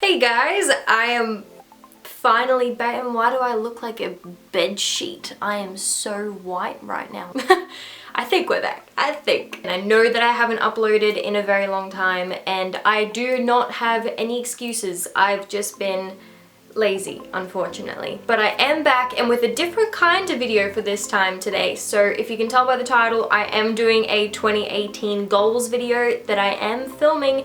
Hey guys, I am finally back, and why do I look like a bed sheet? I am so white right now. I think we're back, I think. And I know that I haven't uploaded in a very long time, and I do not have any excuses. I've just been lazy, unfortunately. But I am back, and with a different kind of video for this time today. So if you can tell by the title, I am doing a 2018 goals video that I am filming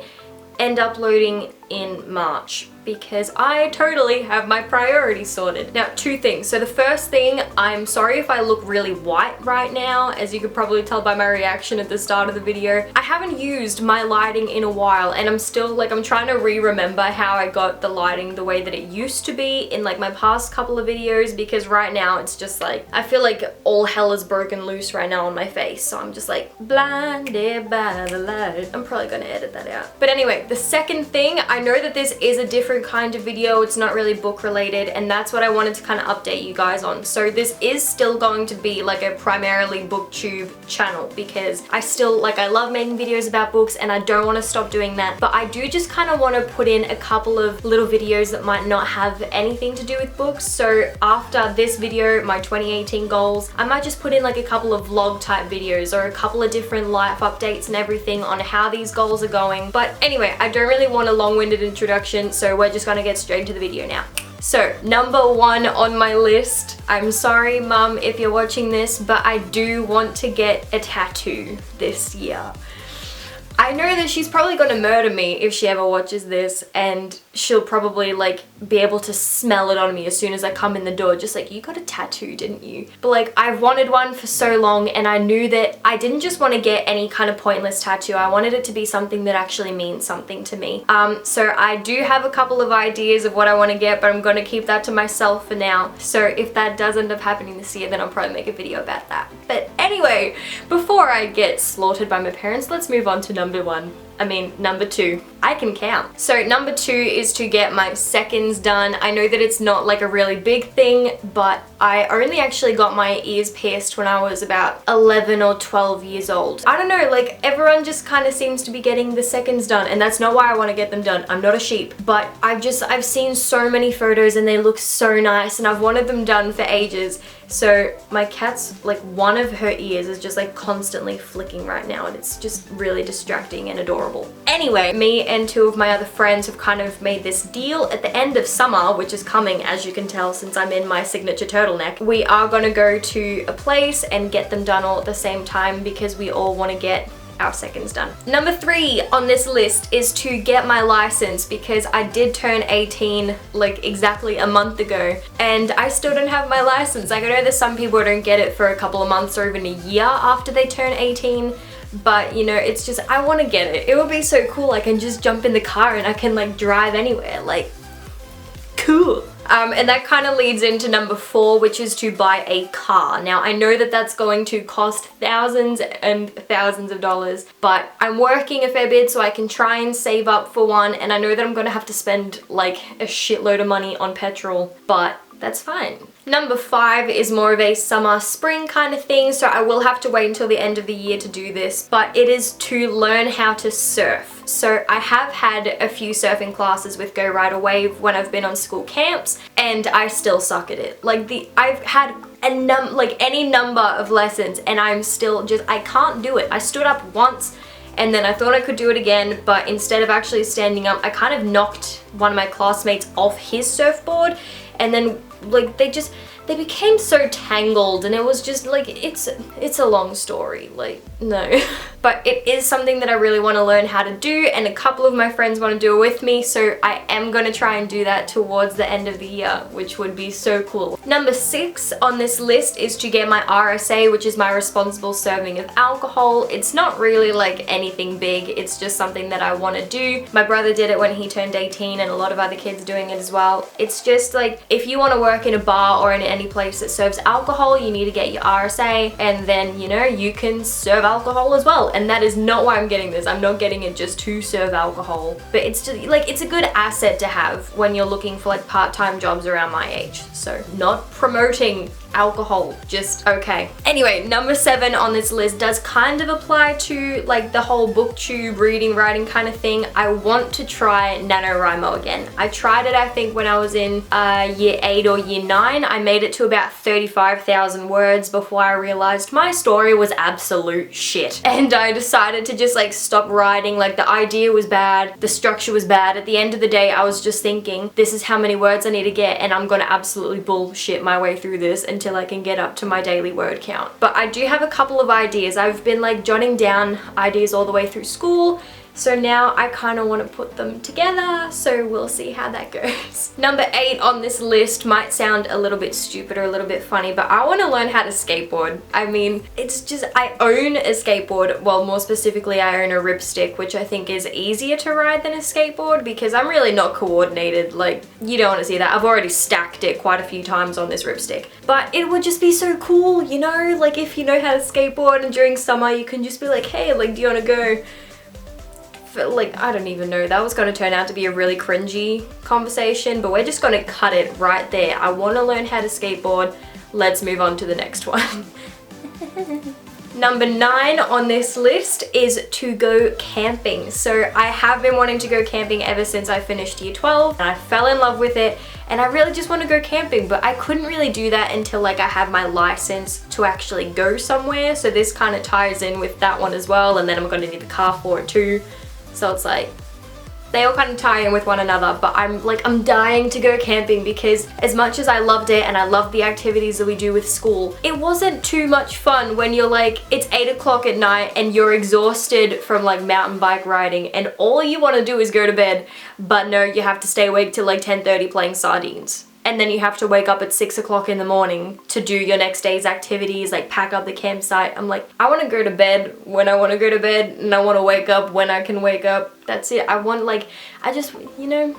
and uploading in March, because I totally have my priorities sorted. Now, two things. So the first thing, I'm sorry if I look really white right now, as you could probably tell by my reaction at the start of the video. I haven't used my lighting in a while, and I'm still like, I'm trying to remember how I got the lighting the way that it used to be in like my past couple of videos, because right now it's just like, I feel like all hell is broken loose right now on my face. So I'm just like, blinded by the light. I'm probably gonna edit that out. But anyway, the second thing, I know that this is a different kind of video, it's not really book related, and that's what I wanted to kind of update you guys on. So this is still going to be like a primarily booktube channel, because I still like, I love making videos about books and I don't want to stop doing that, but I do just kind of want to put in a couple of little videos that might not have anything to do with books. So after this video, my 2018 goals, I might just put in like a couple of vlog type videos or a couple of different life updates and everything on how these goals are going. But anyway, I don't really want a long-winded introduction, so we're just gonna get straight into the video now. So, number one on my list, I'm sorry mum if you're watching this, but I do want to get a tattoo this year. I know that she's probably gonna murder me if she ever watches this, and she'll probably like be able to smell it on me as soon as I come in the door, just like, you got a tattoo, didn't you? But like, I've wanted one for so long, and I knew that I didn't just want to get any kind of pointless tattoo. I wanted it to be something that actually means something to me. So I do have a couple of ideas of what I want to get, but I'm gonna keep that to myself for now. So if that does end up happening this year, then I'll probably make a video about that. But anyway, before I get slaughtered by my parents, let's move on to number two. I can count. So number two is to get my seconds done. I know that it's not like a really big thing, but I only actually got my ears pierced when I was about 11 or 12 years old. I don't know, like everyone just kind of seems to be getting the seconds done, and that's not why I want to get them done. I'm not a sheep, but I've seen so many photos and they look so nice, and I've wanted them done for ages. So my cat's, like one of her ears is just like constantly flicking right now, and it's just really distracting and adorable. Anyway, me and two of my other friends have kind of made this deal at the end of summer, which is coming, as you can tell since I'm in my signature turtleneck. We are gonna go to a place and get them done all at the same time, because we all want to get our seconds done. Number three on this list is to get my license, because I did turn 18 like exactly a month ago, and I still don't have my license. Like, I know that some people don't get it for a couple of months or even a year after they turn 18, but you know, it's just, I want to get it. It would be so cool. I can just jump in the car and I can like drive anywhere, like cool. And that kind of leads into number four, which is to buy a car. Now, I know that that's going to cost thousands and thousands of dollars, but I'm working a fair bit so I can try and save up for one, and I know that I'm going to have to spend like a shitload of money on petrol, but that's fine. Number five is more of a summer spring kind of thing, so I will have to wait until the end of the year to do this, but it is to learn how to surf. So I have had a few surfing classes with Go Ride a Wave when I've been on school camps, and I still suck at it. Like I've had any number of lessons, and I'm still just, I can't do it. I stood up once and then I thought I could do it again, but instead of actually standing up, I kind of knocked one of my classmates off his surfboard, and then like they became so tangled, and it was just like, it's a long story, like no. But it is something that I really want to learn how to do, and a couple of my friends want to do it with me, so I am going to try and do that towards the end of the year, which would be so cool. Number six on this list is to get my RSA, which is my responsible serving of alcohol. It's not really like anything big, it's just something that I want to do. My brother did it when he turned 18, and a lot of other kids doing it as well. It's just like, if you want to work in a bar or an any place that serves alcohol, you need to get your RSA, and then, you know, you can serve alcohol as well. And that is not why I'm getting this. I'm not getting it just to serve alcohol, but it's just like, it's a good asset to have when you're looking for like part-time jobs around my age. So not promoting alcohol, just okay. Anyway, number 7 on this list does kind of apply to like the whole booktube, reading, writing kind of thing. I want to try NaNoWriMo again. I tried it, I think, when I was in year 8 or year 9. I made it to about 35,000 words before I realized my story was absolute shit. And I decided to just like stop writing. Like the idea was bad, the structure was bad. At the end of the day, I was just thinking, this is how many words I need to get, and I'm gonna absolutely bullshit my way through this until I can get up to my daily word count. But I do have a couple of ideas. I've been like jotting down ideas all the way through school, so now I kind of want to put them together, so we'll see how that goes. Number 8 on this list might sound a little bit stupid or a little bit funny, but I want to learn how to skateboard. I mean, it's just, I own a skateboard. Well, more specifically, I own a ripstick, which I think is easier to ride than a skateboard because I'm really not coordinated. Like, you don't want to see that. I've already stacked it quite a few times on this ripstick. But it would just be so cool, you know? Like, if you know how to skateboard and during summer, you can just be like, hey, like, do you want to go? Like, I don't even know, that was going to turn out to be a really cringy conversation, but we're just going to cut it right there. I want to learn how to skateboard. Let's move on to the next one. Number 9 on this list is to go camping. So I have been wanting to go camping ever since I finished year 12, and I fell in love with it, and I really just want to go camping, but I couldn't really do that until like I have my license to actually go somewhere. So this kind of ties in with that one as well, and then I'm going to need the car for it too. So it's like, they all kind of tie in with one another, but I'm dying to go camping because as much as I loved it and I loved the activities that we do with school, it wasn't too much fun when you're like, it's 8 o'clock at night and you're exhausted from like mountain bike riding and all you want to do is go to bed, but no, you have to stay awake till like 10:30 playing sardines. And then you have to wake up at 6 o'clock in the morning to do your next day's activities, like pack up the campsite. I'm like, I want to go to bed when I want to go to bed, and I want to wake up when I can wake up. That's it. I want, like, I just, you know,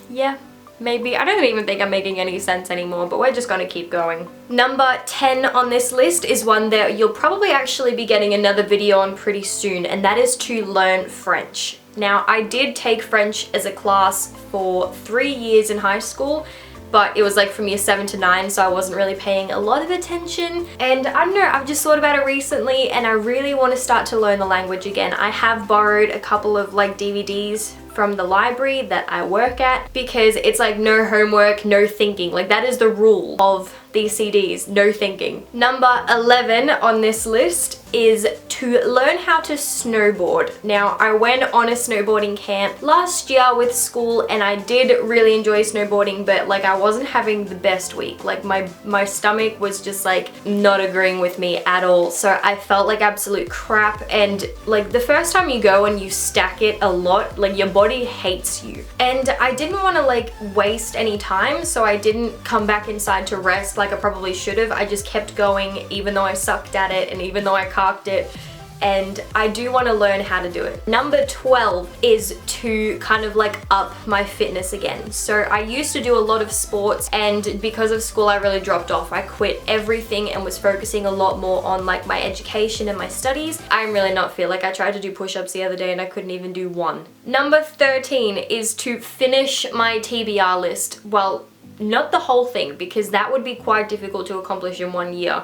yeah, maybe. I don't even think I'm making any sense anymore, but we're just gonna keep going. Number 10 on this list is one that you'll probably actually be getting another video on pretty soon, and that is to learn French. Now, I did take French as a class for 3 years in high school, but it was like from year 7 to 9, so I wasn't really paying a lot of attention. And I don't know, I've just thought about it recently and I really want to start to learn the language again. I have borrowed a couple of like DVDs from the library that I work at because it's like no homework, no thinking. Like that is the rule of these CDs, no thinking. Number 11 on this list is to learn how to snowboard. Now, I went on a snowboarding camp last year with school and I did really enjoy snowboarding, but like I wasn't having the best week. Like my stomach was just like not agreeing with me at all. So I felt like absolute crap, and like the first time you go and you stack it a lot, like your body hates you. And I didn't want to like waste any time, so I didn't come back inside to rest like I probably should have. I just kept going even though I sucked at it and even though I carked it, and I do want to learn how to do it. Number 12 is to kind of like up my fitness again. So I used to do a lot of sports, and because of school I really dropped off. I quit everything and was focusing a lot more on like my education and my studies. I'm really not fit. Like I tried to do push-ups the other day and I couldn't even do one. Number 13 is to finish my TBR list. Well, not the whole thing, because that would be quite difficult to accomplish in 1 year.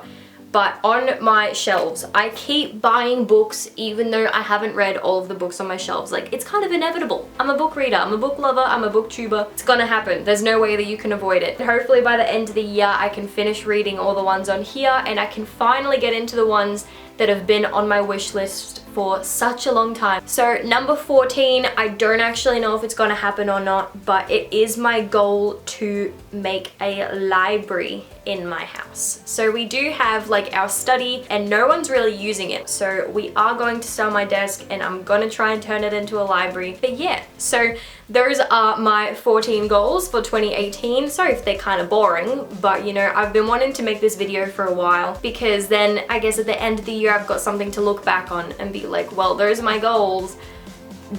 But on my shelves, I keep buying books even though I haven't read all of the books on my shelves. Like, it's kind of inevitable. I'm a book reader, I'm a book lover, I'm a booktuber. It's gonna happen. There's no way that you can avoid it. Hopefully by the end of the year, I can finish reading all the ones on here and I can finally get into the ones that have been on my wish list for such a long time. So number 14, I don't actually know if it's gonna happen or not, but it is my goal to make a library in my house. So we do have like our study and no one's really using it. So we are going to sell my desk and I'm gonna try and turn it into a library. But yeah, so those are my 14 goals for 2018. Sorry if they're kind of boring, but you know, I've been wanting to make this video for a while because then I guess at the end of the year I've got something to look back on and be like, well, those are my goals.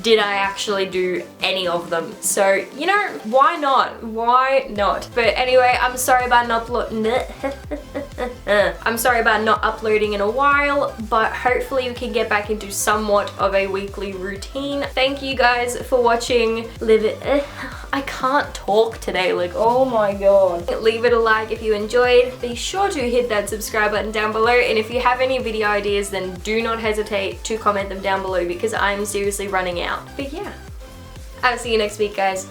did I actually do any of them? So, you know, why not? Why not? But anyway, I'm sorry about not I'm sorry about not uploading in a while, but hopefully we can get back into somewhat of a weekly routine. Thank you guys for watching. I can't talk today, like, oh my god. Leave it a like if you enjoyed. Be sure to hit that subscribe button down below, and if you have any video ideas, then do not hesitate to comment them down below because I'm seriously running out. But yeah, I'll see you next week, guys.